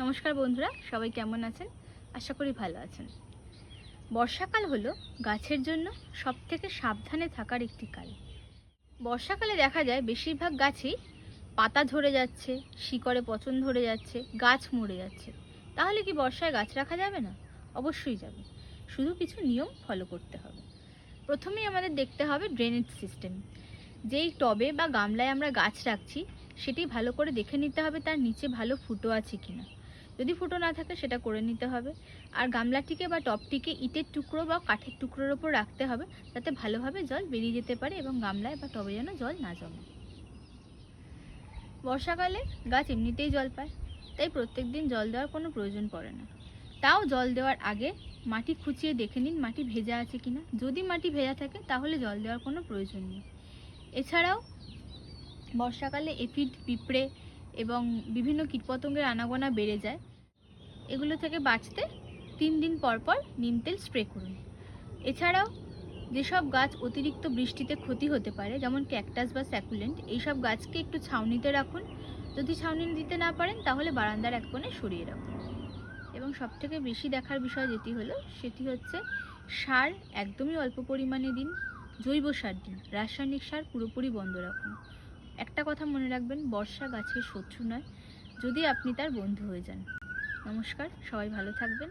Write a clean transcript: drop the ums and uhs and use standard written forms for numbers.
নমস্কার বন্ধুরা, সবাই কেমন আছেন? আশা করি ভালো আছেন। বর্ষাকাল হলো গাছের জন্য সবথেকে সাবধানে থাকার একটি কাল। বর্ষাকালে দেখা যায় বেশিরভাগ গাছেই পাতা ঝরে যাচ্ছে, শিকড়ে পচন ধরে যাচ্ছে, গাছ মরে যাচ্ছে। তাহলে কি বর্ষায় গাছ রাখা যাবে না? অবশ্যই যাবে। শুধু কিছু নিয়ম ফলো করতে হবে। প্রথমেই আমাদের দেখতে হবে ড্রেনেজ সিস্টেম। যেই টবে বা গামলায় আমরা গাছ রাখছি সেটি ভালো করে দেখে নিতে হবে তার নিচে ভালো ফুটো আছে কিনা। যদি ফুটো না থাকে সেটা করে নিতে হবে। আর গামলাটিকে বা টবটিকে ইটের টুকরো বা কাঠের টুকরোর ওপর রাখতে হবে, যাতে ভালোভাবে জল বেরিয়ে যেতে পারে এবং গামলায় বা টবে যেন জল না জমে। বর্ষাকালে গাছ এমনিতেই জল পায়, তাই প্রত্যেক দিন জল দেওয়ার কোনো প্রয়োজন পড়ে না। তাও জল দেওয়ার আগে মাটি খুঁচিয়ে দেখে নিন মাটি ভেজা আছে কিনা। যদি মাটি ভেজা থাকে তাহলে জল দেওয়ার কোনো প্রয়োজন নেই। এছাড়াও বর্ষাকালে এফিড, পিঁপড়ে এবং বিভিন্ন কীটপতঙ্গের আনাগোনা বেড়ে যায়। এগুলো থেকে বাঁচতে 3 দিন পর পর নিম তেল স্প্রে করুন। এছাড়াও যেসব গাছ অতিরিক্ত বৃষ্টিতে ক্ষতি হতে পারে, যেমন ক্যাকটাস বা স্যাকুলেন্ট, এইসব গাছকে একটু ছাউনিতে রাখুন। যদি ছাউনি দিতে না পারেন তাহলে বারান্দার এক কোণে সরিয়ে রাখুন। এবং সবথেকে বেশি দেখার বিষয় যেটি হলো সেটি হচ্ছে সার একদমই অল্প পরিমাণে দিন, জৈব সার দিন, রাসায়নিক সার পুরোপুরি বন্ধ রাখুন। একটা কথা মনে রাখবেন, বর্ষা গাছের শত্রু নয়, যদি আপনি তার বন্ধু হয়ে যান। নমস্কার, সবাই ভালো থাকবেন।